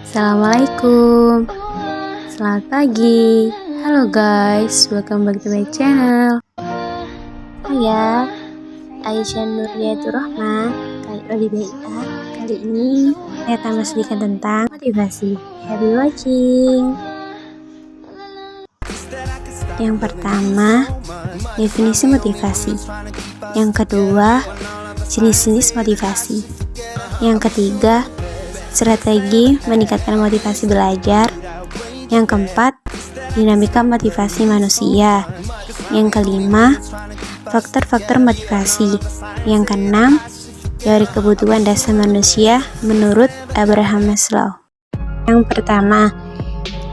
Assalamualaikum, selamat pagi. Halo guys, welcome back to my channel. Saya Aisyah Nurliatur Rahma, KIODBIA. Kali ini saya tambah sedikit tentang motivasi. Happy watching. Yang pertama, definisi motivasi. Yang kedua, jenis-jenis motivasi. Yang ketiga, strategi meningkatkan motivasi belajar. Yang keempat, dinamika motivasi manusia. Yang kelima, faktor-faktor motivasi. Yang keenam, teori kebutuhan dasar manusia menurut Abraham Maslow. Yang pertama,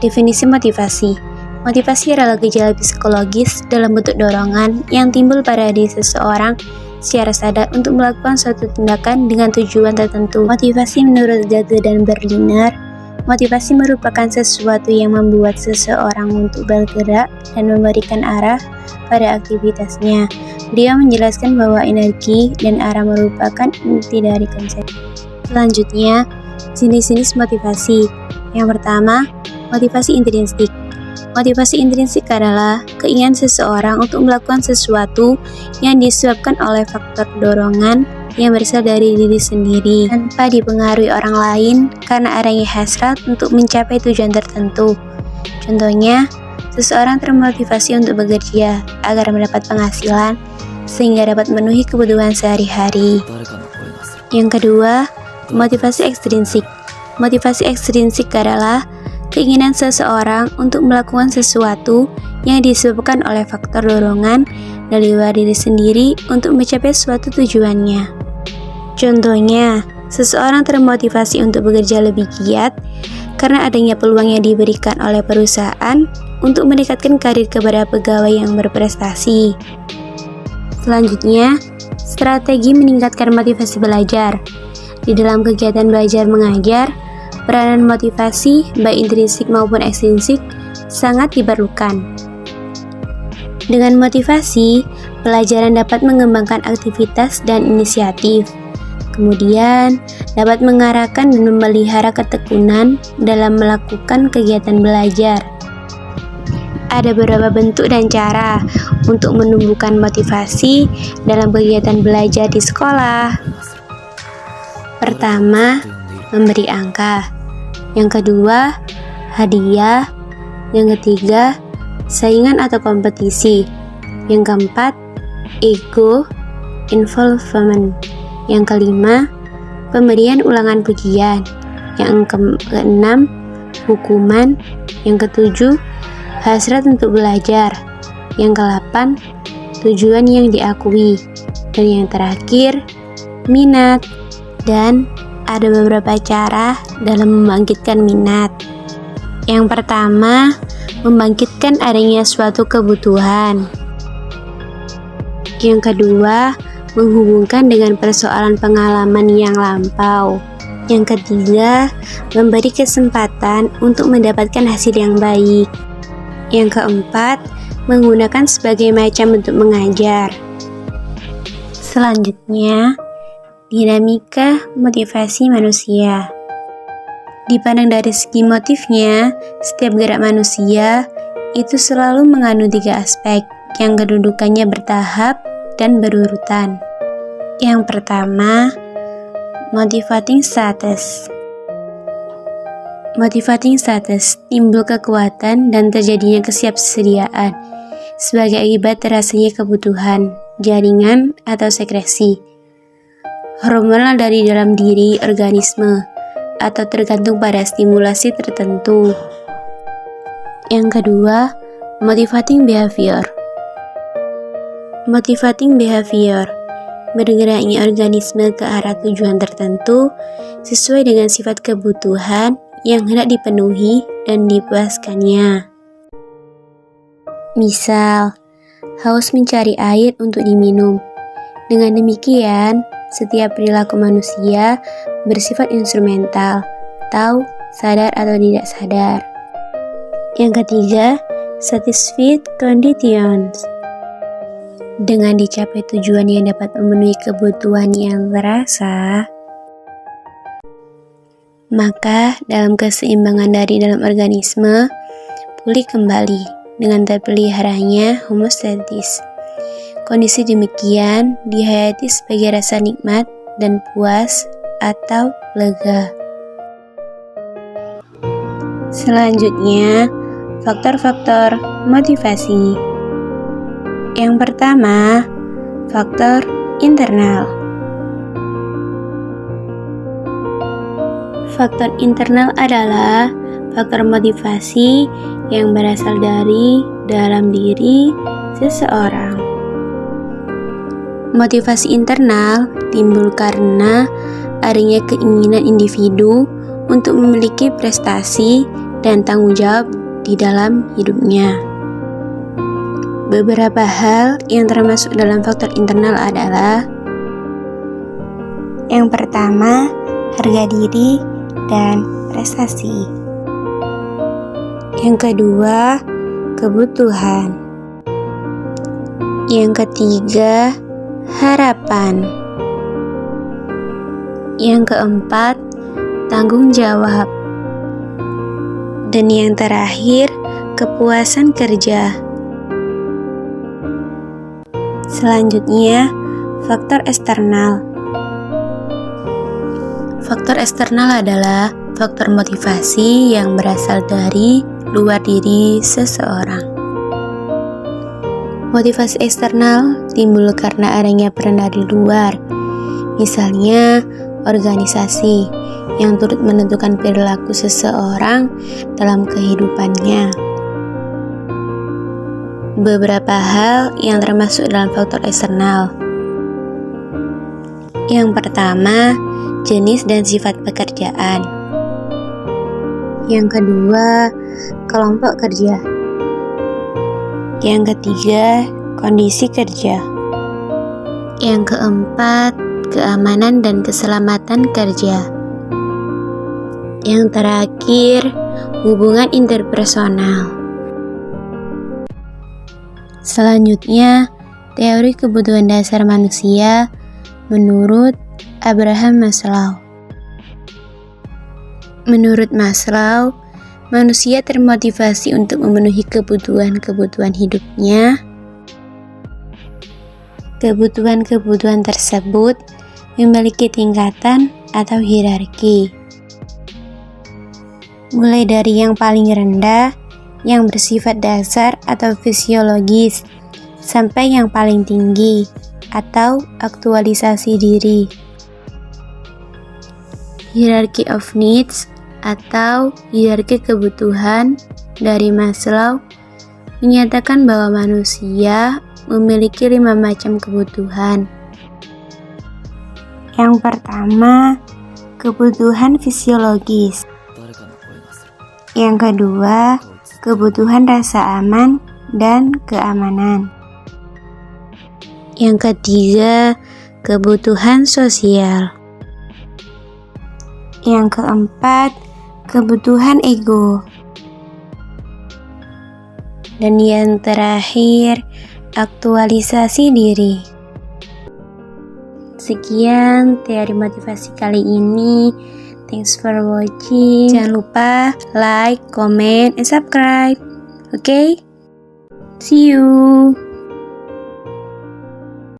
definisi motivasi. Motivasi adalah gejala psikologis dalam bentuk dorongan yang timbul pada diri seseorang secara sadar untuk melakukan suatu tindakan dengan tujuan tertentu. Motivasi menurut Gage dan Berliner, motivasi merupakan sesuatu yang membuat seseorang untuk bergerak dan memberikan arah pada aktivitasnya. Dia menjelaskan bahwa energi dan arah merupakan inti dari konsep. Selanjutnya, jenis-jenis motivasi. Yang pertama, motivasi intrinsik. Motivasi intrinsik adalah keinginan seseorang untuk melakukan sesuatu yang disebabkan oleh faktor dorongan yang berasal dari diri sendiri tanpa dipengaruhi orang lain karena adanya hasrat untuk mencapai tujuan tertentu. Contohnya, seseorang termotivasi untuk bekerja agar mendapat penghasilan sehingga dapat memenuhi kebutuhan sehari-hari. Yang kedua, motivasi ekstrinsik. Motivasi ekstrinsik adalah keinginan seseorang untuk melakukan sesuatu yang disebabkan oleh faktor dorongan dari luar diri sendiri untuk mencapai suatu tujuannya. Contohnya, seseorang termotivasi untuk bekerja lebih giat karena adanya peluang yang diberikan oleh perusahaan untuk meningkatkan karir kepada pegawai yang berprestasi. Selanjutnya, strategi meningkatkan motivasi belajar. Di dalam kegiatan belajar mengajar, peranan motivasi, baik intrinsik maupun ekstrinsik, sangat diperlukan. Dengan motivasi, pelajaran dapat mengembangkan aktivitas dan inisiatif. Kemudian, dapat mengarahkan dan memelihara ketekunan dalam melakukan kegiatan belajar. Ada beberapa bentuk dan cara untuk menumbuhkan motivasi dalam kegiatan belajar di sekolah. Pertama, memberi angka. Yang kedua, hadiah. Yang ketiga, saingan atau kompetisi. Yang keempat, ego, involvement. Yang kelima, pemberian ulangan pujian. Yang keenam, hukuman. Yang ketujuh, hasrat untuk belajar. Yang kedelapan, tujuan yang diakui. Dan yang terakhir, minat. Dan ada beberapa cara dalam membangkitkan minat. Yang pertama, membangkitkan adanya suatu kebutuhan. Yang kedua, menghubungkan dengan persoalan pengalaman yang lampau. Yang ketiga, memberi kesempatan untuk mendapatkan hasil yang baik. Yang keempat, menggunakan sebagai macam bentuk mengajar. Selanjutnya, dinamika motivasi manusia. Dipandang dari segi motifnya, setiap gerak manusia itu selalu mengandung 3 aspek yang kedudukannya bertahap dan berurutan. Yang pertama, motivating status. Motivating status timbul kekuatan dan terjadinya kesiapsediaan sebagai akibat terasanya kebutuhan, jaringan atau sekresi hormonal dari dalam diri organisme atau tergantung pada stimulasi tertentu. Yang kedua, motivating behavior. Motivating behavior bergeraknya organisme ke arah tujuan tertentu sesuai dengan sifat kebutuhan yang hendak dipenuhi dan dipuaskannya. Misal, haus mencari air untuk diminum. Dengan demikian, setiap perilaku manusia bersifat instrumental, tahu, sadar atau tidak sadar. Yang ketiga, satisfied conditions. Dengan dicapai tujuan yang dapat memenuhi kebutuhan yang terasa, Maka dalam keseimbangan dari dalam organisme pulih kembali dengan terpeliharanya homeostatis. Kondisi demikian dihayati sebagai rasa nikmat dan puas atau lega. Selanjutnya, faktor-faktor motivasi. Yang pertama, faktor internal. Faktor internal adalah faktor motivasi yang berasal dari dalam diri seseorang. Motivasi internal timbul karena adanya keinginan individu untuk memiliki prestasi dan tanggung jawab di dalam hidupnya. Beberapa hal yang termasuk dalam faktor internal adalah: yang pertama, harga diri dan prestasi. Yang kedua, kebutuhan. Yang ketiga, harapan. Yang keempat, tanggung jawab. Dan yang terakhir, kepuasan kerja. Selanjutnya, faktor eksternal. Faktor eksternal adalah faktor motivasi yang berasal dari luar diri seseorang. Motivasi eksternal timbul karena adanya peran dari luar, misalnya organisasi yang turut menentukan perilaku seseorang dalam kehidupannya. Beberapa hal yang termasuk dalam faktor eksternal. Yang pertama, jenis dan sifat pekerjaan. Yang kedua, kelompok kerja. Yang ketiga, kondisi kerja. Yang keempat, keamanan dan keselamatan kerja. Yang terakhir, hubungan interpersonal. Selanjutnya, teori kebutuhan dasar manusia menurut Abraham Maslow. Menurut Maslow, manusia termotivasi untuk memenuhi kebutuhan-kebutuhan hidupnya. Kebutuhan-kebutuhan tersebut memiliki tingkatan atau hierarki. Mulai dari yang paling rendah, yang bersifat dasar atau fisiologis, sampai yang paling tinggi atau aktualisasi diri. Hierarchy of needs atau hierarki kebutuhan dari Maslow menyatakan bahwa manusia memiliki 5 macam kebutuhan. Yang pertama, kebutuhan fisiologis. Yang kedua, kebutuhan rasa aman dan keamanan. Yang ketiga, kebutuhan sosial. Yang keempat, kebutuhan ego. Dan yang terakhir, aktualisasi diri. Sekian teori motivasi kali ini. Thanks for watching. Jangan lupa like, comment, and subscribe. Okay? See you.